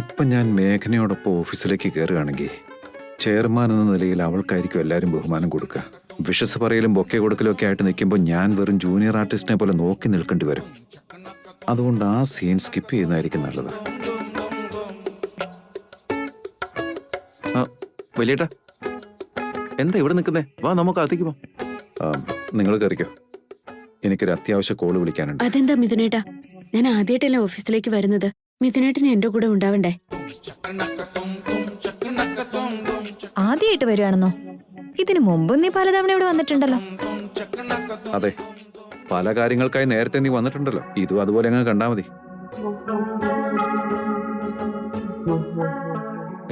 ഇപ്പം ഞാൻ മേഘനയോടൊപ്പം ഓഫീസിലേക്ക് കയറുകയാണെങ്കിൽ ചെയർമാൻ എന്ന നിലയിൽ അവൾക്കായിരിക്കും എല്ലാവരും ബഹുമാനം കൊടുക്കുക. വിഷസ് പറയലും ബൊക്കെ കൊടുക്കലും ഒക്കെ ആയിട്ട് നിൽക്കുമ്പോൾ ഞാൻ വെറും ജൂനിയർ ആർട്ടിസ്റ്റിനെ പോലെ നോക്കി നിൽക്കേണ്ടി വരും. അതുകൊണ്ട് ആ സീൻ സ്കിപ്പ് ചെയ്യുന്നതായിരിക്കും നല്ലത്. വലിയേട്ടാ, എന്താ ഇവിടെ നിൽക്കുന്നേ? വാ, നമുക്ക് അകത്തേക്ക് പോ. നിങ്ങൾ കയറിക്കോ, എനിക്കൊരു അത്യാവശ്യ കോള് വിളിക്കാനുണ്ട്. അതെന്താ മിഥുനേട്ടാ, ഞാൻ ആദ്യമായിട്ടല്ലേ ഓഫീസിലേക്ക് വരുന്നത്. മിഥുനേട്ടന് എന്റെ കൂടെ ഉണ്ടാവണ്ടേ? ആദ്യമായിട്ട് വരുവാണെന്നോ? ഇതിനു മുമ്പ് നീ പലതവണ ഇവിടെ വന്നിട്ടുണ്ടല്ലോ. അതെ, പല കാര്യങ്ങൾക്കായി നേരത്തെ നീ വന്നിട്ടുണ്ടല്ലോ. ഇതും അതുപോലെ അങ്ങ് കണ്ടാ മതി.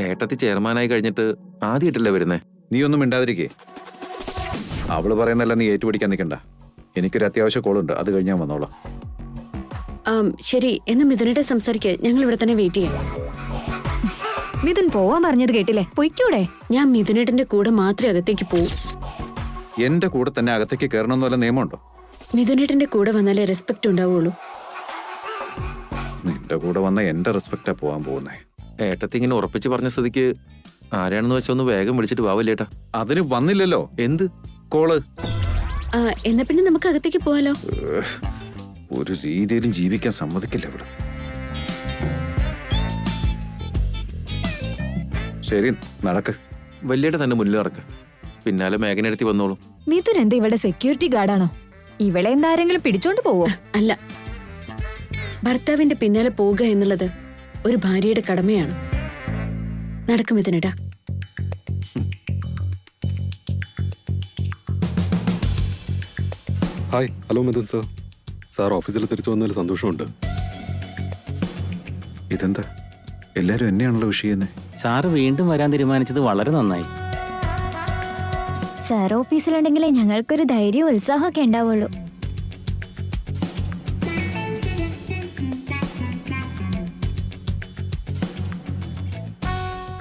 ഏട്ടത്തി ചെയർമാനായി കഴിഞ്ഞിട്ട് ആദ്യമായിട്ടല്ലേ വരുന്നേ? നീ ഒന്നും മിണ്ടാതിരിക്കേ. അവള് പറയുന്നല്ല നീ ഏറ്റുപിടിക്കാൻ നിൽക്കണ്ട. എനിക്കൊരു അത്യാവശ്യ കോളുണ്ട്, അത് കഴിഞ്ഞാൽ വന്നോളാം. ശരി, എന്നാ മിഥുനേട്ട സംസാരിക്കുക. ഞങ്ങൾ ഇവിടെ തന്നെ വെയിറ്റ് ചെയ്യാം. മിഥുൻ പോവാൻ പറഞ്ഞത് കേട്ടില്ലേ? പൊയ്ക്കൂടെ? ഞാൻ മിഥുനേട്ടന്റെ കൂടെ മാത്രമേ അകത്തേക്ക് പോവൂ. എന്റെ കൂടെ തന്നെ അകത്തേക്ക് കയറണമെന്ന് വല്ല നിയമമുണ്ടോ? മിഥുനേട്ടന്റെ കൂടെ വന്നാലേ റെസ്പെക്ട് ഉണ്ടാവുള്ളൂ. നിന്റെ കൂടെ വന്ന എന്റെ റെസ്പെക്റ്റാ പോവാൻ പോകുന്നേ. ഏട്ടത്തി ഇങ്ങനെ ഉറപ്പിച്ച് പറഞ്ഞ സ്ഥിതിക്ക് ആരാണെന്ന് വെച്ചാൽ ഒന്ന് വേഗം വിളിച്ചിട്ട് വാവില്ലേട്ടാ. അതിന് വന്നില്ലല്ലോ. എന്ത് കോള്? എന്നാ പിന്നെ നമുക്ക് അകത്തേക്ക് പോവാലോ. ഒരു രീതിയിലും ജീവിക്കാൻ സമ്മതിക്കില്ല ഇവിടെ. ശരി, നടക്ക്. വലിയേട്ട തന്നെ മുന്നിൽ നടക്ക്, പിന്നാലെ മേഘനെടുത്തി വന്നോളൂ. മിഥുൻ എന്താ ഇവിടെ സെക്യൂരിറ്റി ഗാർഡാണോ? ഇവളെ എന്താരെങ്കിലും പിടിച്ചോണ്ട് പോവോ? അല്ല, ഭർത്താവിന്റെ പിന്നാലെ പോവുക എന്നുള്ളത് ഒരു ഭാര്യയുടെ കടമയാണ്. നടക്കും മിഥുനേട്ടാ. Hi, hello Mithun sir. Sir ഓഫീസിൽ തിരിച്ചു വന്നതിൽ സന്തോഷമുണ്ട്. ഇതെന്താ എല്ലാരും എന്നെയാണല്ലോ വിഷയം? സാറ് വീണ്ടും വരാൻ തീരുമാനിച്ചത് വളരെ നന്നായി. സാർ ഓഫീസിലുണ്ടെങ്കിലേ ഞങ്ങൾക്കൊരു ധൈര്യവും ഉത്സാഹമൊക്കെ ഉണ്ടാവുള്ളൂ.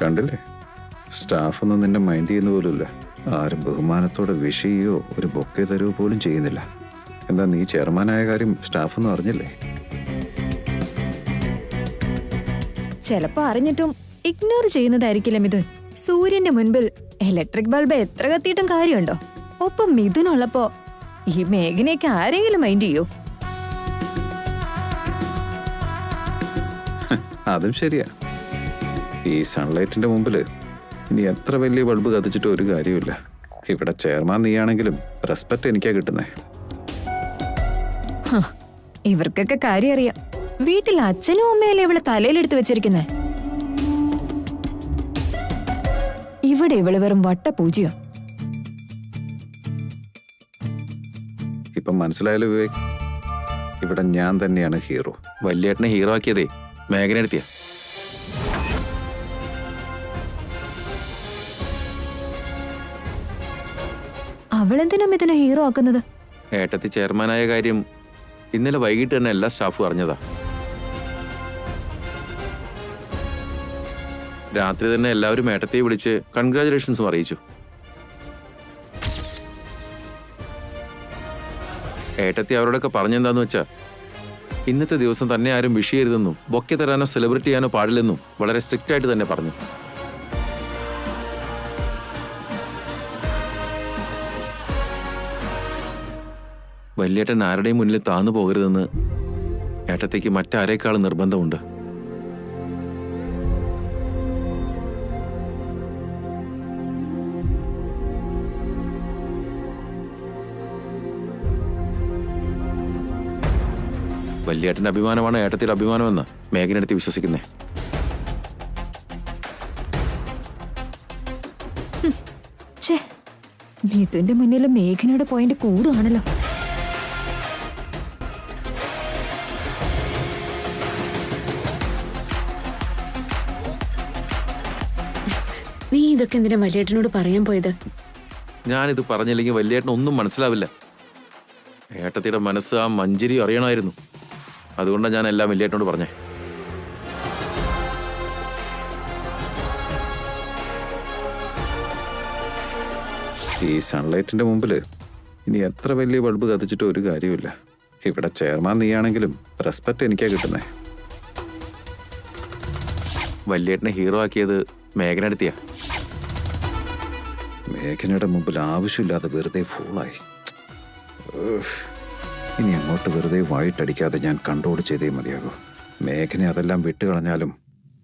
കണ്ടില്ലേ, സ്റ്റാഫൊന്നും നിന്നെ മൈൻഡ് ചെയ്യുന്ന പോലുമില്ല. ആരും ബഹുമാനത്തോടെ വിഷ് ചെയ്യോ ഒരു ബൊക്കെ തരുവോ പോലും ചെയ്യുന്നില്ല. എന്താ നീ ചെയർമാനായ കാര്യം സ്റ്റാഫൊന്നും അറിഞ്ഞില്ലേ? ചിലപ്പോ അറിഞ്ഞിട്ടും ഇഗ്നോർ ചെയ്യുന്നതായിരിക്കില്ല മിഥുൻ. സൂര്യന്റെ മുൻപിൽ ഇലക്ട്രിക് ബൾബ് എത്ര കത്തിയിട്ടും കാര്യമുണ്ടോ? ഒപ്പം മിഥുനുള്ളപ്പോ ഈ മേഘനയൊക്കെ ആരെങ്കിലും മൈൻഡ് ചെയ്യോ? അതും ശരിയാ. ഈ സൺലൈറ്റിന്റെ മുമ്പില് ഇനി എത്ര വലിയ ബൾബ് കത്തിച്ചിട്ട് ഒരു കാര്യമില്ല. ഇവിടെ ചെയർമാൻ നീയാണെങ്കിലും റെസ്പെക്ട് എനിക്കാ കിട്ടുന്നേ. ഇവർക്കൊക്കെ കാര്യം അറിയാം. വീട്ടിൽ അച്ഛനും അമ്മയല്ലേ ഇവളെ തലയിലെടുത്ത് വെച്ചിരിക്കുന്നേ. ഇവിടെ ഇവള് വെറും വട്ടപൂജയോ? ഇപ്പം മനസ്സിലായാലോ വിവേക്, ഇവിടെ ഞാൻ തന്നെയാണ് ഹീറോ. വലിയേട്ടനെ ഹീറോ ആക്കിയതേ മേഘനെടുത്തിയ. അവളെന്തിനാ മിഥുനെ ഹീറോ ആക്കുന്നത്? ഏട്ടത്തി ചെയർമാനായ കാര്യം ഇന്നലെ വൈകിട്ട് തന്നെ എല്ലാ സ്റ്റാഫും അറിഞ്ഞതാ. രാത്രി തന്നെ എല്ലാവരും ഏട്ടത്തെ വിളിച്ച് കൺഗ്രാചുലേഷൻസും അറിയിച്ചു. ഏട്ടത്തി അവരോടൊക്കെ പറഞ്ഞെന്താന്ന് വെച്ചാ, ഇന്നത്തെ ദിവസം തന്നെ ആരും വിഷ് ചെയ്യരുതെന്നും ബൊക്കെ തരാനോ സെലിബ്രേറ്റ് ചെയ്യാനോ പാടില്ലെന്നും വളരെ സ്ട്രിക്റ്റ് ആയിട്ട് തന്നെ പറഞ്ഞു. വലിയേട്ടൻ ആരുടെയും മുന്നിൽ താന്നു പോകരുതെന്ന് ഏട്ടത്തേക്ക് മറ്റാരേക്കാളും നിർബന്ധമുണ്ട്. വലിയേട്ടന്റെ അഭിമാനമാണ് ഏട്ടത്തിയുടെ അഭിമാനമെന്ന് മേഘനെടുത്ത് വിശ്വസിക്കുന്നേ. മിഥുന്റെ മുന്നിൽ മേഘനയുടെ പോയിന്റ് കൂടുകയാണല്ലോ. നീ ഇതൊക്കെ എന്തിനാ വലിയേട്ടനോട് പറയാൻ പോയത്? ഞാനിത് പറഞ്ഞില്ലെങ്കിൽ വലിയേട്ടൻ ഒന്നും മനസ്സിലാവില്ല. ഏട്ടത്തിയുടെ മനസ്സ് ആ മഞ്ചരി അറിയണമായിരുന്നു. അതുകൊണ്ടാണ് ഞാൻ എല്ലാം വലിയേട്ടനോട് പറഞ്ഞേ. ഈ സൺലൈറ്റിന്റെ മുമ്പിൽ ഇനി എത്ര വലിയ ബൾബ് കത്തിച്ചിട്ട് ഒരു കാര്യമില്ല. ഇവിടെ ചെയർമാൻ നീയാണെങ്കിലും റെസ്പെക്ട് എനിക്കാ കിട്ടുന്നേ. വലിയേട്ടനെ ഹീറോ ആക്കിയത് മേഘനടുത്തിയാ. മേഘനയുടെ മുമ്പിൽ ആവശ്യമില്ലാതെ വെറുതെ ഫൂളായി. ഇനി അങ്ങോട്ട് വെറുതെ വായിട്ടടിക്കാതെ ഞാൻ കൺട്രോൾ ചെയ്തേ മതിയാകൂ. മേഘനെ അതെല്ലാം വിട്ടുകളഞ്ഞാലും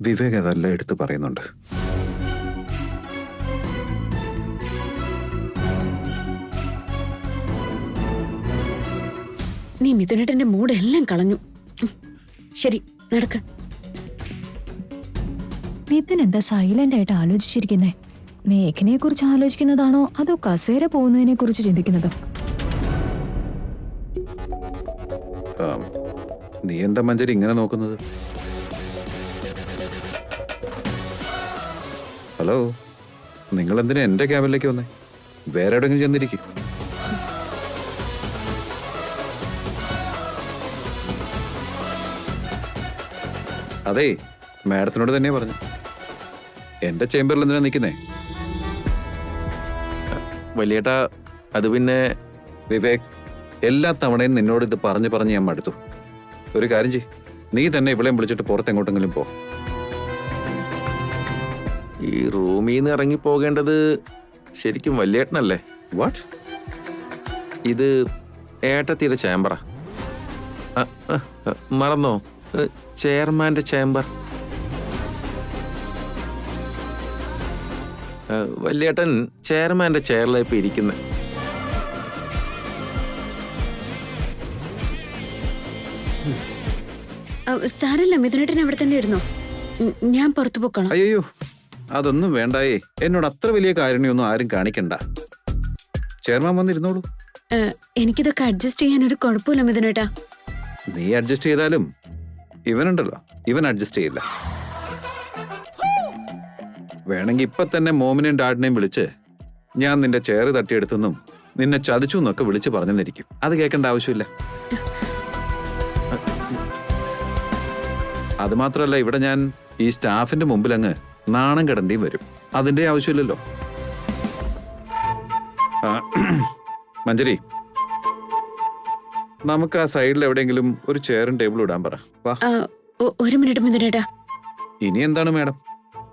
വിവേക് അതെല്ലാം എടുത്തു പറയുന്നുണ്ട്. നീ മിഥുനേട്ടന്റെ മൂഡ് എല്ലാം കളഞ്ഞു. ശരി, നടക്ക. മിഥുൻ എന്താ സൈലന്റ് ആയിട്ട് ആലോചിച്ചിരിക്കുന്നേ? മേഘനയെ കുറിച്ച് ആലോചിക്കുന്നതാണോ അതോ കസേര പോകുന്നതിനെ കുറിച്ച് ചിന്തിക്കുന്നതോ? നീ എന്താ മഞ്ജരി ഇങ്ങനെ നോക്കുന്നത്? ഹലോ, നിങ്ങൾ എന്തിനാ എന്റെ ക്യാബിനിലേക്ക് വന്നേ? വേറെ എവിടെയെങ്കിലും ചെന്നിരിക്കും. അതെ, മാഡത്തിനോട് തന്നെയാ പറഞ്ഞു. എന്റെ ചേംബറിൽ എന്തിനാ നിൽക്കുന്നേ? വലിയേട്ടാ, അത് പിന്നെ വിവേക്, എല്ലാ തവണയും നിന്നോട് ഇത് പറഞ്ഞ് ഞാൻ മടുത്തു. ഒരു കാര്യം ചെയ്യ്, നീ തന്നെ ഇവളെയും വിളിച്ചിട്ട് പുറത്തെങ്ങോട്ടെങ്കിലും പോ. ഈ റൂമിൽ നിന്ന് ഇറങ്ങി പോകേണ്ടത് ശരിക്കും വലിയേട്ടനല്ലേ? വാട്ട്? ഇത് ഏട്ടത്തിയുടെ ചേംബറാ. മറന്നോ? ചെയർമാന്റെ ചേംബർ. വലിയേട്ടൻ ചെയർമാന്റെ ചെയറിലാണ് ഇപ്പൊ ഇരിക്കുന്നത്. സാരല്ല, മിഥുനേട്ടൻ അവിടെ തന്നെ ഇരുന്നോ. ഞാൻ പുറത്തു പോക്കോളാം. അയ്യോ, അതൊന്നും വേണ്ടായേ. എന്നോട് അത്ര വലിയ കാര്യമൊന്നും ആരും കാണിക്കണ്ട. ചെയർമാൻ വന്നിരുന്നോളൂ. എനിക്കിതൊക്കെ അഡ്ജസ്റ്റ് ചെയ്യാൻ ഒരു കുഴപ്പമില്ല മിഥുനേട്ടാ. നീ അഡ്ജസ്റ്റ് ചെയ്താലും ഇവനുണ്ടല്ലോ, ഇവൻ അഡ്ജസ്റ്റ് ചെയ്യില്ല. വേണമെങ്കിൽ ഇപ്പൊ തന്നെ മോമിനെയും ഡാഡിനെയും വിളിച്ച് ഞാൻ നിന്റെ ചെയർ തട്ടിയെടുത്തെന്നും നിന്നെ ചതിച്ചു എന്നൊക്കെ വിളിച്ച് പറഞ്ഞെന്നിരിക്കും. അത് കേൾക്കേണ്ട ആവശ്യമില്ല. അത് മാത്രമല്ല, ഇവിടെ ഞാൻ ഈ സ്റ്റാഫിന്റെ മുമ്പിൽ അങ്ങ് നാണം കിടന്റെയും വരും. അതിന്റെ ആവശ്യമില്ലല്ലോ. മഞ്ജരി, നമുക്ക് ആ സൈഡിൽ എവിടെയെങ്കിലും ഒരു ചെയറും ടേബിളും ഇടാൻ പറ. വാ. ഒരു മിനിറ്റ് മിഥുനേട്ടാ. ഇനി എന്താണ് മാഡം,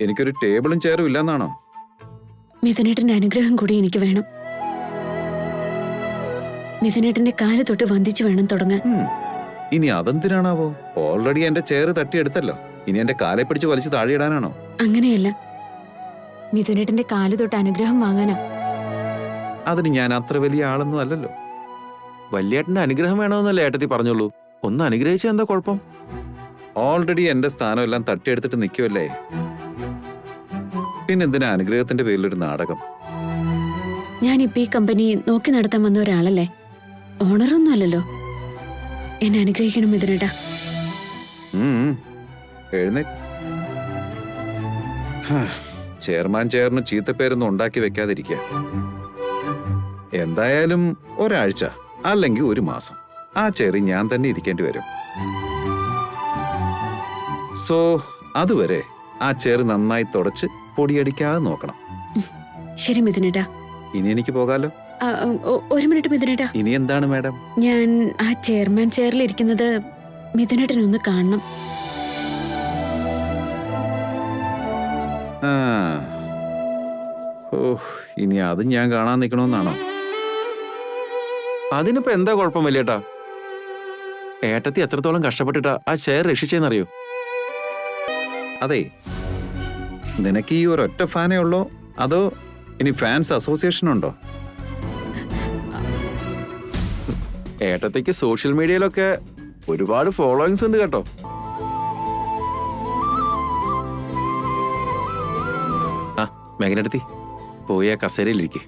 എനിക്കൊരു ടേബിളും ചെയറും ഇല്ലെന്നാണോ? മിഥുനേട്ടന്റെ അനുഗ്രഹം കൂടി എനിക്ക് വേണം. മിഥുനേട്ടന്റെ കാല് തൊട്ട് വന്ദിച്ചു വേണം തുടങ്ങാൻ. ഇനി അതെന്തിനാണാവോ? ഓൾറെഡി എന്റെ ചെയർ തട്ടിയെടുത്തല്ലോ. ഇനി എന്റെ കാലെ പിടിച്ച് വലിച്ചു താഴെയിടാനാണോ? അങ്ങനെയല്ല, മിഥുനേട്ടന്റെ കാല് തൊട്ട് അനുഗ്രഹം വാങ്ങാനാ. അതിന് ഞാൻ അത്ര വലിയ ആളൊന്നും അല്ലല്ലോ. വലിയേട്ടന്റെ അനുഗ്രഹം വേണമെന്നല്ലേ ഏട്ടത്തി പറഞ്ഞോളൂ. ഒന്ന് അനുഗ്രഹിച്ചാൽ എന്താ കുഴപ്പം? ഓൾറെഡി എന്റെ സ്ഥാനം എല്ലാം തട്ടിയെടുത്തിട്ട് നിൽക്കുമല്ലേ. പിന്നെന്തിനാ അനുഗ്രഹത്തിന്റെ പേരിലൊരു നാടകം? ഞാനിപ്പോ ഈ കമ്പനി നോക്കി നടത്താൻ വന്ന ഒരാളല്ലേ, ഓണറൊന്നും അല്ലല്ലോ. എന്നെ അനുഗ്രഹിക്കണം മിഥുനേട്ടാ. എഴുന്നേക്ക്. ചെയർമാൻ ചെയറിന് ചീത്തപ്പേരൊന്നും ഉണ്ടാക്കി വെക്കാതിരിക്കുക. എന്തായാലും ഒരാഴ്ച അല്ലെങ്കിൽ ഒരു മാസം ആ ചെയറിൽ ഞാൻ തന്നെ ഇരിക്കേണ്ടി വരും. സോ അതുവരെ ആ ചെയർ നന്നായി തുടച്ച് പൊടിയടിക്കാതെ നോക്കണം. ശരി മിഥുനേട്ടാ. ഇനി എനിക്ക് പോകാലോ? ഒരു മിനിറ്റ് മിഥുനേട്ടാ. ഇനി എന്താണ് മാഡം? ഞാൻ ആ ചെയർമാൻ ചെയറിൽ ഇരിക്കുന്നത് മിഥുനേട്ടനൊന്ന് കാണണം. ഇനി അത് ഞാൻ കാണാൻ നിൽക്കണമെന്നാണോ? അതിനിപ്പോ എന്താ കുഴപ്പം വലിയേട്ടാ? ഏട്ടത്തി എത്രത്തോളം കഷ്ടപ്പെട്ടിട്ടാ ആ ചെയർ രക്ഷിച്ചെന്നറിയോ? അതെ, നിനക്ക് ഈ ഒരൊറ്റ ഫാനേ ഉള്ളോ അതോ ഇനി ഫാൻസ് അസോസിയേഷൻ ഉണ്ടോ? ഏട്ടത്തിക്ക് സോഷ്യൽ മീഡിയയിലൊക്കെ ഒരുപാട് ഫോളോയിങ്സ് ഉണ്ട് കേട്ടോ. ആ മേഘനടുത്തി പോയി ആ കസേരയിലിരിക്കെ.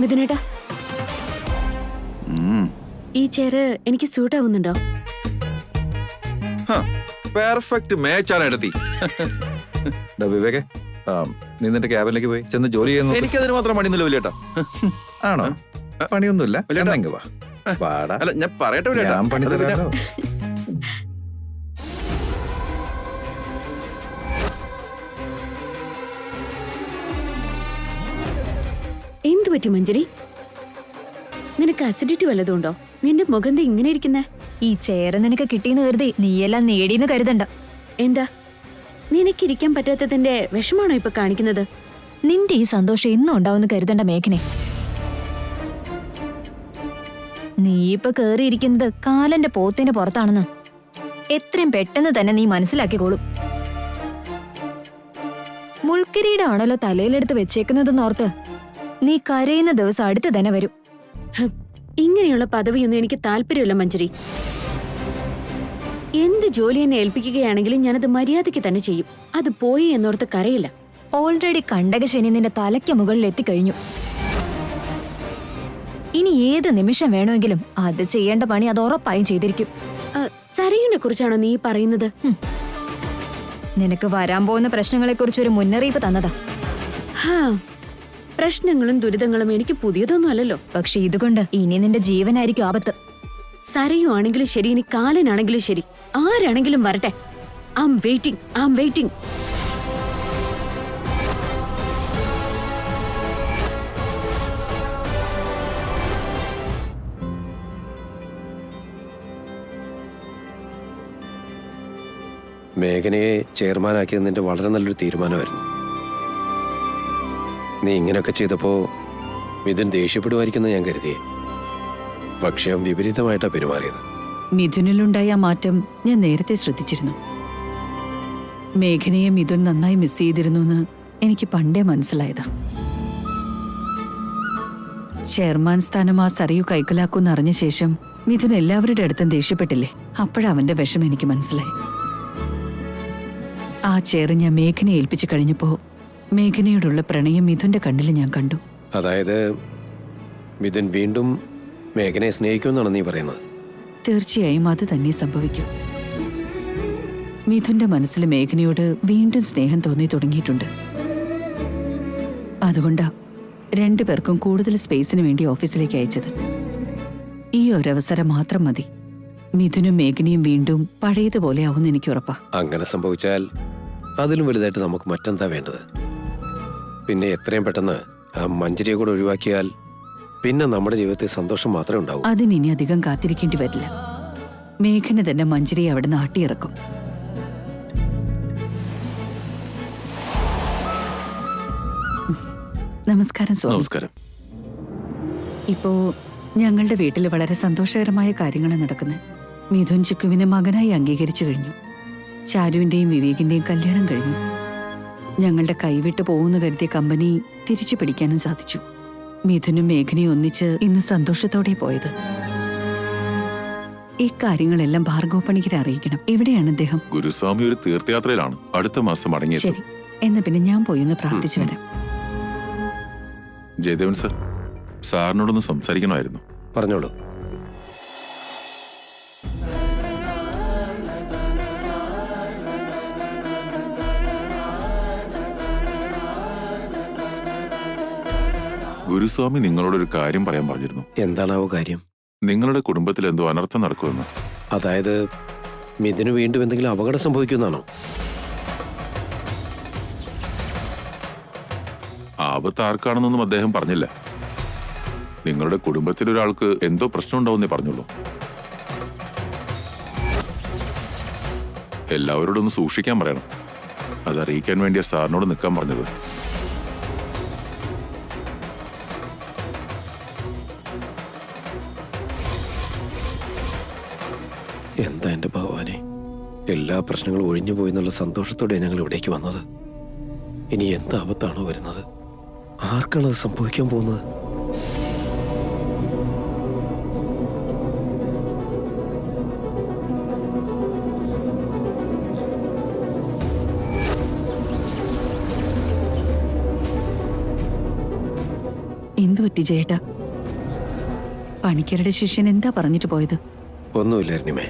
മിഥുനേട്ടാ, ഈ ചെയർ എനിക്ക് സ്യൂട്ട് ആവുന്നുണ്ടോ? പെർഫെക്റ്റ് മാച്ചാണ് ഏട്ടത്തി. വിവേകെ, നീ നിന്റെ ക്യാബിനിലേക്ക് പോയി ചെന്ന് ജോലി ചെയ്യുന്നു. എനിക്കതിന് മാത്രം പണിയൊന്നുമില്ല വലിയേട്ടാ. ആണോ? പണിയൊന്നുമില്ല. വലിയേട്ടാ. വാടാ. അല്ല ഞാൻ പറയട്ടെ വലിയേട്ടാ. ഞാൻ പണി തരാമല്ലോ. എന്തു പറ്റി മഞ്ജരി? നിനക്ക് അസിഡിറ്റി വല്ലതുണ്ടോ? നിന്റെ മുഖം ദേ ഇങ്ങനെ ഇരിക്കുന്നേ? ഈ ചെയർ നിനക്ക് കിട്ടിയെന്ന് കരുതി നീയെല്ലാം നേടിയെന്ന് കരുതണ്ട. എന്താ നിനക്കിരിക്കാൻ പറ്റാത്തതിന്റെ വിഷമാണോ ഇപ്പൊ കാണിക്കുന്നത്? നിന്റെ ഈ സന്തോഷം എന്നും ഉണ്ടാവുമെന്ന് കരുതണ്ട മേഘനെ. നീ ഇപ്പൊ കേറിയിരിക്കുന്നത് കാലന്റെ പോത്തിന് പുറത്താണെന്ന് എത്രയും പെട്ടെന്ന് തന്നെ നീ മനസ്സിലാക്കിക്കോളും. മുൾക്കിരീടാണല്ലോ തലയിലെടുത്ത് വെച്ചേക്കുന്നതെന്നോർത്ത് നീ കരയുന്ന ദിവസം അടുത്ത് തന്നെ വരും. ഹ്, ഇങ്ങനെയുള്ള പദവിയൊന്നും എനിക്ക് താല്പര്യമില്ല മഞ്ജരി. എന്ത് ജോലി എന്നെ ഏൽപ്പിക്കുകയാണെങ്കിലും ഞാനത് മര്യാദയ്ക്ക് തന്നെ ചെയ്യും. അത് പോയി എന്നോർത്ത് കരയില്ല. ഓൾറെഡി കണ്ടകശനി നിന്റെ തലയ്ക്ക് മുകളിൽ എത്തിക്കഴിഞ്ഞു. ഇനി ഏത് നിമിഷം വേണമെങ്കിലും അത് ചെയ്യേണ്ട പണി അത് ഉറപ്പായും ചെയ്തിരിക്കും. സരയുനെ കുറിച്ചാണോ നീ പറയുന്നത്? നിനക്ക് വരാൻ പോകുന്ന പ്രശ്നങ്ങളെക്കുറിച്ചൊരു മുന്നറിയിപ്പ് തന്നതാ. ഹാ, പ്രശ്നങ്ങളും ദുരിതങ്ങളും എനിക്ക് പുതിയതൊന്നും അല്ലല്ലോ. പക്ഷെ ഇതുകൊണ്ട് ഇനി നിന്റെ ജീവനായിരിക്കും ആപത്ത്. സരയു ആണെങ്കിലും ശരി, ഇനി കാലനാണെങ്കിലും ശരി, ആരാണെങ്കിലും വരട്ടെ. I am waiting. മേഘനയെ ചെയർമാനാക്കിയത് നിന്റെ വളരെ നല്ലൊരു തീരുമാനമായിരുന്നു. നീ ഇങ്ങനെയൊക്കെ ചെയ്തപ്പോൾ മിഥുൻ ദേഷ്യപ്പെടുമായിരിക്കുന്ന ഞാൻ കരുതിയേ. പക്ഷേ അവൻ വിപരീതമായിട്ടാണ് പെരുമാറിയത്. മിഥുനിലുണ്ടായ ആ മാറ്റം ഞാൻ നേരത്തെ ശ്രദ്ധിച്ചിരുന്നു. മേഘനയെ മിഥുൻ നന്നായി മിസ് ചെയ്തിരുന്നു എന്ന് എനിക്ക് പണ്ടേ മനസ്സിലായതാ. ചെയർമാൻ സ്ഥാനം ആ സരയു കൈക്കലാക്കൂന്ന് അറിഞ്ഞ ശേഷം മിഥുൻ എല്ലാവരുടെ അടുത്തും ദേഷ്യപ്പെട്ടില്ലേ? അപ്പോഴവന്റെ വിഷമം എനിക്ക് മനസ്സിലായി. ആ ചെയർ ഞാൻ മേഘനയെ ഏൽപ്പിച്ചു കഴിഞ്ഞപ്പോ മേഘനയോടുള്ള പ്രണയം മിഥുന്റെ കണ്ണിൽ ഞാൻ കണ്ടു. അതായത് മിഥുൻ വീണ്ടും മേഘനയെ സ്നേഹിക്കുമെന്നാണ് നീ പറയുന്നത്? തീർച്ചയായും അത് തന്നെ സംഭവിക്കും. മിഥുന്റെ മനസ്സിൽ മേഘനയോട് വീണ്ടും സ്നേഹം തോന്നി തുടങ്ങിയിട്ടുണ്ട്. അതുകൊണ്ടാ രണ്ടുപേർക്കും കൂടുതൽ സ്പേസിന് വേണ്ടി ഓഫീസിലേക്ക് അയച്ചത്. ഈ ഒരവസരം മാത്രം മതി. മിഥുനും മേഘനയും വീണ്ടും പഴയതുപോലെ ആവുമെന്ന് എനിക്ക് ഉറപ്പാ. അങ്ങനെ സംഭവിച്ചാൽ അതിലും വലുതായിട്ട് നമുക്ക് മറ്റെന്താ വേണ്ടത്? പിന്നെ എത്രയും പെട്ടെന്ന് ആ മഞ്ജരിയെ കൂടെ ഒഴിവാക്കിയാൽ പിന്നെ നമ്മുടെ ജീവിതത്തിൽ സന്തോഷം മാത്രമേ ഉണ്ടാവൂ. അതിനി അധികം കാത്തിരിക്കേണ്ടി വരില്ല. മേഘന തന്നെ മഞ്ജരിയെ അവിടെ നാട്ടിയിറക്കും. നമസ്കാരം സ്വാമി. നമസ്കാരം. ഇപ്പോ ഞങ്ങളുടെ വീട്ടിൽ വളരെ സന്തോഷകരമായ കാര്യങ്ങളാണ് നടക്കുന്നത്. മിഥുൻ ചിക്കുവിനെ മകനായി അംഗീകരിച്ചു കഴിഞ്ഞു. ചാരുവിന്റെയും വിവേകിന്റെയും കല്യാണം കഴിഞ്ഞു. ഞങ്ങളുടെ കൈവിട്ട് പോകുന്ന കരുതിയ കമ്പനി തിരിച്ചു പിടിക്കാനും സാധിച്ചു. മിഥുനും മേഘനയും ഒന്നിച്ച് ഇന്ന് സന്തോഷത്തോടെ പോയത്. ഈ കാര്യങ്ങളെല്ലാം ഭാർഗവ പണിക്കരെ അറിയിക്കണം. എവിടെയാണ് അദ്ദേഹം? ഗുരുസ്വാമി ഒരു തീർത്ഥയാത്രയിലാണ്. അടുത്ത മാസം മടങ്ങിയത്. ശരി, എന്നാ പിന്നെ ഞാൻ പോയി ഒന്ന് പ്രാർത്ഥിച്ചു വരാം. ജയദേവൻ സർ, സാറിനോടൊന്ന് സംസാരിക്കണമായിരുന്നു. പറഞ്ഞോളൂ. ഗുരുസ്വാമി നിങ്ങളോടൊരു കാര്യം പറയാൻ പറഞ്ഞിരുന്നു. എന്താണാവോ കാര്യം? നിങ്ങളുടെ കുടുംബത്തിൽ എന്തോ അനർത്ഥം നടക്കുമെന്ന്. അതായത് മിഥുന് വീണ്ടും എന്തെങ്കിലും അപകടം സംഭവിക്കുമെന്നാണോ? ആപത്ത് ആർക്കാണെന്നൊന്നും അദ്ദേഹം പറഞ്ഞില്ല. നിങ്ങളുടെ കുടുംബത്തിലൊരാൾക്ക് എന്തോ പ്രശ്നം ഉണ്ടാവുന്നേ പറഞ്ഞുള്ളൂ. എല്ലാവരോടും ഒന്ന് സൂക്ഷിക്കാൻ പറയണം. അതറിയിക്കാൻ വേണ്ടിയാ സാറിനോട് നിൽക്കാൻ പറഞ്ഞത്. എന്താ എന്റെ ഭഗവാനെ, എല്ലാ പ്രശ്നങ്ങളും ഒഴിഞ്ഞു പോയി എന്നുള്ള സന്തോഷത്തോടെ ഞങ്ങൾ ഇവിടേക്ക് വന്നത്. ഇനി എന്ത് ആപത്താണോ വരുന്നത്? ആർക്കാണത് സംഭവിക്കാൻ പോകുന്നത്? എന്തു പറ്റി ചേട്ടാ? പണിക്കരുടെ ശിഷ്യൻ എന്താ പറഞ്ഞിട്ട് പോയത്? ഒന്നുമില്ല അരുണിമേ.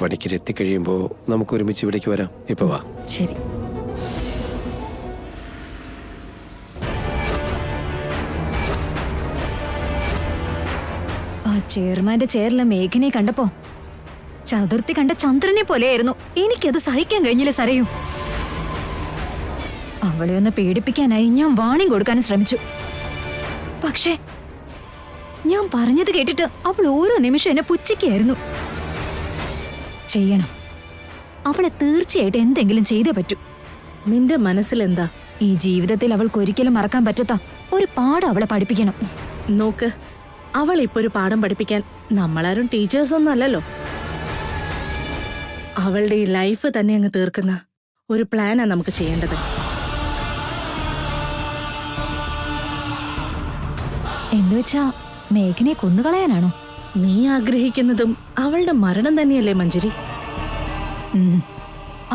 പണിക്കര് എത്തിക്കഴിയുമ്പോ നമുക്ക് ഒരുമിച്ച് ഇവിടേക്ക് വരാം. ഇപ്പൊ വാ. ശരി. ആ ചെയർമാന്റെ ചെയറിലെ മേഘനെ കണ്ടപ്പോ ചതുർത്ഥി കണ്ട ചന്ദ്രനെ പോലെയായിരുന്നു. എനിക്കത് സഹിക്കാൻ കഴിഞ്ഞില്ല സരയു. അവളെ ഒന്ന് പേടിപ്പിക്കാനായി ഞാൻ വാണിംഗ് കൊടുക്കാനും ശ്രമിച്ചു. പക്ഷേ ഞാൻ പറഞ്ഞത് കേട്ടിട്ട് അവൾ ഓരോ നിമിഷം എന്നെ പുച്ഛിക്കായിരുന്നു. ചെയ്യണം, അവളെ തീർച്ചയായിട്ടും എന്തെങ്കിലും ചെയ്തേ പറ്റൂ. നിന്റെ മനസ്സിലെന്താ? ഈ ജീവിതത്തിൽ അവൾക്ക് ഒരിക്കലും മറക്കാൻ പറ്റാത്ത ഒരു പാഠം അവളെ പഠിപ്പിക്കണം. നോക്ക്, അവൾ ഇപ്പൊ ഒരു പാഠം പഠിപ്പിക്കാൻ നമ്മളാരും ടീച്ചേഴ്സ് ഒന്നും അല്ലല്ലോ. അവളുടെ ഈ ലൈഫ് തന്നെ അങ്ങ് തീർക്കുന്ന ഒരു പ്ലാനാ നമുക്ക് ചെയ്യേണ്ടത്. എന്നുവെച്ചാ മേഘനെ കൊന്നുകളയാനാണോ? നീ ആഗ്രഹിക്കുന്നതും അവളുടെ മരണം തന്നെയല്ലേ മഞ്ജരി?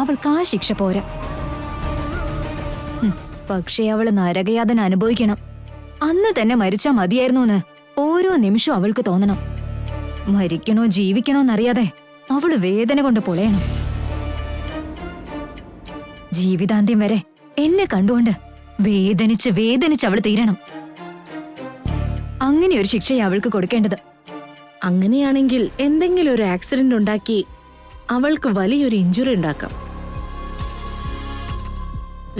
അവൾക്ക് ആ ശിക്ഷ പോരാ. പക്ഷേ അവള് നരകയാതന അനുഭവിക്കണം. അന്ന് തന്നെ മരിച്ചാ മതിയായിരുന്നു എന്ന് ഓരോ നിമിഷവും അവൾക്ക് തോന്നണം. മരിക്കണോ ജീവിക്കണോന്നറിയാതെ അവള് വേദന കൊണ്ട് പൊളയണം. ജീവിതാന്ത്യം വരെ എന്നെ കണ്ടുകൊണ്ട് വേദനിച്ച് വേദനിച്ച് അവൾ തീരണം. അങ്ങനെ ഒരു ശിക്ഷയെ അവൾക്ക് കൊടുക്കേണ്ടത്. അങ്ങനെയാണെങ്കിൽ എന്തെങ്കിലും ഒരു ആക്സിഡന്റ് ഉണ്ടാക്കി അവൾക്ക് വലിയൊരു ഇഞ്ചുറി ഉണ്ടാക്കാം.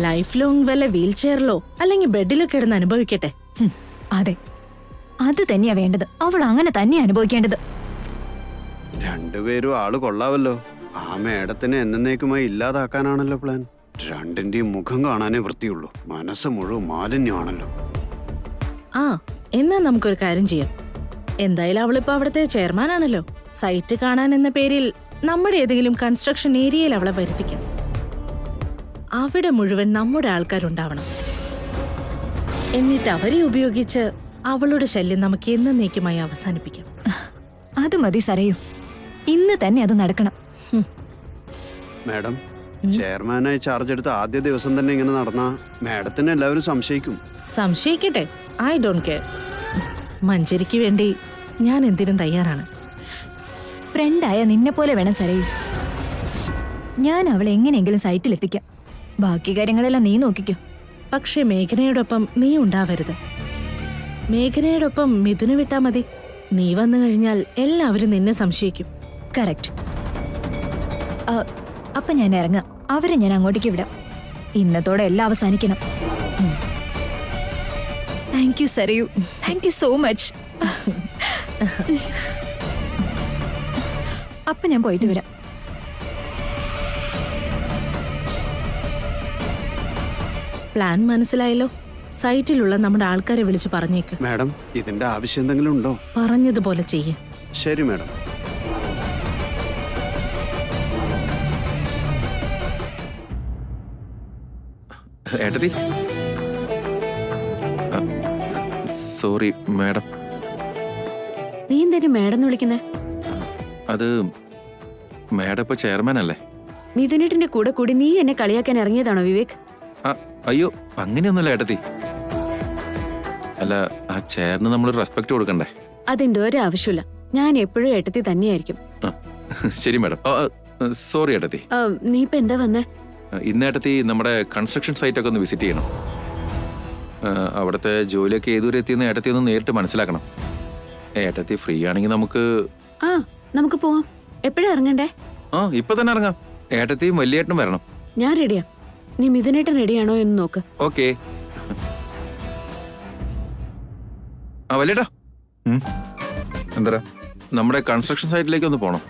ലൈഫ് ലോങ് വല്ല വീൽ ചെയറിലോ അല്ലെങ്കിൽ ബെഡിലോ കിടന്ന് അനുഭവിക്കട്ടെ. അതെ, അത് തന്നെയാ വേണ്ടത്. അവൾ അങ്ങനെ തന്നെയാ അനുഭവിക്കേണ്ടത്. രണ്ടുപേരും ആള് കൊള്ളാവല്ലോ. ആ മേഡത്തിനെ എന്നേക്കുമായി ഇല്ലാതാക്കാനാണല്ലോ പ്ലാൻ. രണ്ടിന്റെയും മുഖം കാണാനേ വൃത്തിയുള്ളൂ, മനസ്സ് മുഴുവൻ മാലിന്യമാണല്ലോ. ആ, എന്നാ നമുക്കൊരു കാര്യം ചെയ്യാം. എന്തായാലും അവളിപ്പോ അവിടുത്തെ ചെയർമാൻ ആണല്ലോ. സൈറ്റ് കാണാൻ എന്ന പേരിൽ നമ്മുടെ ഏതെങ്കിലും കൺസ്ട്രക്ഷൻ ഏരിയയിൽ അവളെ വരുത്തിക്കാം. അവിടെ മുഴുവൻ നമ്മുടെ ആൾക്കാരുണ്ടാവണം. എന്നിട്ട് അവരെ ഉപയോഗിച്ച് അവളുടെ ശല്യം നമുക്ക് എന്നേക്കുമായി അവസാനിപ്പിക്കാം. അത് മതി സരയു, ഇന്ന് തന്നെ അത് നടക്കണം. മാഡം, ചെയർമാനായി ചാർജ് എടുത്ത ആദ്യ ദിവസം തന്നെ ഇങ്ങനെ നടന്ന മാഡത്തിന് എല്ലാവരും സംശയിക്കും. സംശയിക്കട്ടെ, ഐ ഡോണ്ട് കെയർ. മഞ്ജരിക്ക് വേണ്ടി ഞാൻ എന്തിനും തയ്യാറാണ്. ഫ്രണ്ടായ നിന്നെ പോലെ വേണം സരയു. ഞാൻ അവളെ എങ്ങനെയെങ്കിലും സൈറ്റിലെത്തിക്കാം. ബാക്കി കാര്യങ്ങളെല്ലാം നീ നോക്കിക്കോ. പക്ഷെ മേഘനയോടൊപ്പം നീ ഉണ്ടാവരുത്. മേഘനയോടൊപ്പം മിഥുന് വിട്ടാ മതി. നീ വന്നു കഴിഞ്ഞാൽ എല്ലാവരും നിന്നെ സംശയിക്കും. കറക്റ്റ്. അപ്പൊ ഞാൻ ഇറങ്ങാം. അവരെ ഞാൻ അങ്ങോട്ടേക്ക് വിടാം. ഇന്നത്തോടെ എല്ലാം അവസാനിക്കണം. Thank you Sarayu, thank you so much. അപ്പൊ ഞാൻ പോയിട്ട് വരാം. പ്ലാൻ മനസ്സിലായല്ലോ. സൈറ്റിലുള്ള നമ്മുടെ ആൾക്കാരെ വിളിച്ച് പറഞ്ഞേക്ക്. മാഡം, ഇതിന്റെ ആവശ്യം എന്തെങ്കിലും ഉണ്ടോ? പറഞ്ഞതുപോലെ ചെയ്യ്. ശരി മാഡം. ഏട്ടത്തി, സോറി മാഡം. നീ എന്തായാലും മേഡം വിളിക്കുന്നേ? അത് മാഡം ഇപ്പൊ ചെയർമാൻ അല്ലേ? മിഥുനേട്ടന്റെ കൂടെ കൂടി നീ എന്നെ കളിയാക്കാൻ ഇറങ്ങിയതാണോ വിവേക്? അയ്യോ, അങ്ങനെയൊന്നുമല്ല ഏട്ടത്തി. അല്ല, ആ ചെയറിന് നമ്മൾ റെസ്പെക്ട് കൊടുക്കണ്ടേ? അതിന്റെ ഒരാവശ്യമില്ല. ഞാൻ എപ്പോഴും ഏട്ടത്തി തന്നെയായിരിക്കും. ശരി മാഡം. സോറി ഏട്ടത്തി. നീ ഇപ്പൊ എന്താ വന്നേ? ഇന്ന് ഏട്ടത്തി നമ്മുടെ കൺസ്ട്രക്ഷൻ സൈറ്റൊക്കെ ഒന്ന് വിസിറ്റ് ചെയ്യണം. അവിടുത്തെ ജോലിയൊക്കെ ഏതുവരെ എത്തിയെന്ന് ഏട്ടത്തി ഒന്ന് നേരിട്ട് മനസ്സിലാക്കണം. ഏട്ടത്തി ഫ്രീ ആണെങ്കിൽ നമുക്ക് നമുക്ക് പോവാം. എപ്പോഴാ ഇറങ്ങണ്ടേ? ഇപ്പൊ തന്നെ ഇറങ്ങാം. ഏട്ടത്തിയും വലിയേട്ടനും വരണം. ഞാൻ റെഡിയാ. നീ മിഥുനേട്ടൻ റെഡിയാണോ എന്ന് നോക്ക്. ഓക്കെ. വലിയേട്ടാ, എന്താ നമ്മുടെ കൺസ്ട്രക്ഷൻ സൈറ്റിലേക്ക് ഒന്ന് പോണം.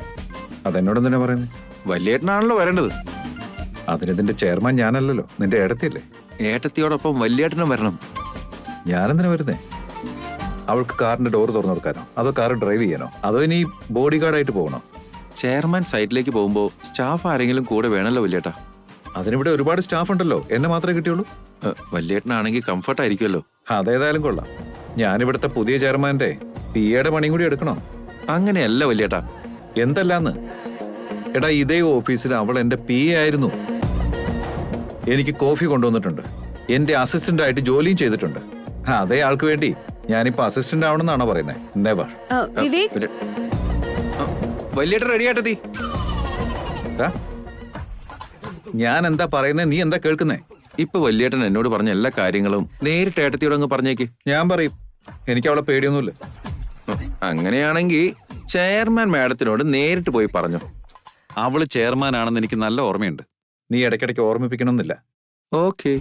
അതെന്നോട് തന്നെ പറയുന്നത്? വലിയേട്ടനാണല്ലോ വരേണ്ടത്. അതിനിതിന്റെ ചെയർമാൻ ഞാനല്ലല്ലോ, നിന്റെ ഏടത്തിയല്ലേ? ഏട്ടത്തിയോടൊപ്പം വലിയേട്ടനും വരണം. ഞാനെന്തിനാ വരുന്നേ? അവൾക്ക് കാറിന്റെ ഡോർ തുറന്നു കൊടുക്കാനോ, അതോ കാർ ഡ്രൈവ് ചെയ്യാനോ, അതോ ഇനി ബോഡി ഗാർഡായിട്ട് പോകണോ? ചെയർമാൻ സൈറ്റിലേക്ക് പോകുമ്പോൾ സ്റ്റാഫ് ആരെങ്കിലും കൂടെ വേണമല്ലോ വലിയേട്ടാ. അതിനിവിടെ ഒരുപാട് സ്റ്റാഫ് ഉണ്ടല്ലോ, എന്നെ മാത്രമേ കിട്ടിയുള്ളൂ. വലിയേട്ടനാണെങ്കിൽ കംഫർട്ട് ആയിരിക്കുമല്ലോ. അതേതായാലും കൊള്ളാം. ഞാനിവിടുത്തെ പുതിയ ചെയർമാന്റെ പിയുടെ പണിയും കൂടി എടുക്കണോ? അങ്ങനെയല്ല വലിയേട്ടാ. എന്തല്ലാന്ന്? എടാ, ഇതേ ഓഫീസിൽ അവൾ എന്റെ പി ആയിരുന്നു. എനിക്ക് കോഫി കൊണ്ടുവന്നിട്ടുണ്ട്. എന്റെ അസിസ്റ്റന്റ് ആയിട്ട് ജോലിയും ചെയ്തിട്ടുണ്ട്. അതേ ആൾക്ക് വേണ്ടി ഞാനിപ്പോ അസിസ്റ്റന്റ് ആവണമെന്നാണോ പറയുന്നത്? നെവർ. വിവേക്, വലിയേട്ടൻ റെഡി ആയിട്ടെത്തി. ഞാൻ എന്താ പറയുന്നേ, നീ എന്താ കേൾക്കുന്നേ? ഇപ്പൊ വലിയേട്ടൻ എന്നോട് പറഞ്ഞ എല്ലാ കാര്യങ്ങളും നേരിട്ട് ഏട്ടത്തിയോട് അങ്ങ് പറഞ്ഞേക്ക്. ഞാൻ പറയും. എനിക്ക് അവളെ പേടിയൊന്നുമില്ല. അങ്ങനെയാണെങ്കിൽ ചെയർമാൻ മാഡത്തിനോട് നേരിട്ട് പോയി പറഞ്ഞു. അവള് ചെയർമാൻ ആണെന്ന് എനിക്ക് നല്ല ഓർമ്മയുണ്ട്. നീ ഇടയ്ക്കിടയ്ക്ക് ഓർമ്മിപ്പിക്കണമെന്നില്ല. ഓക്കെ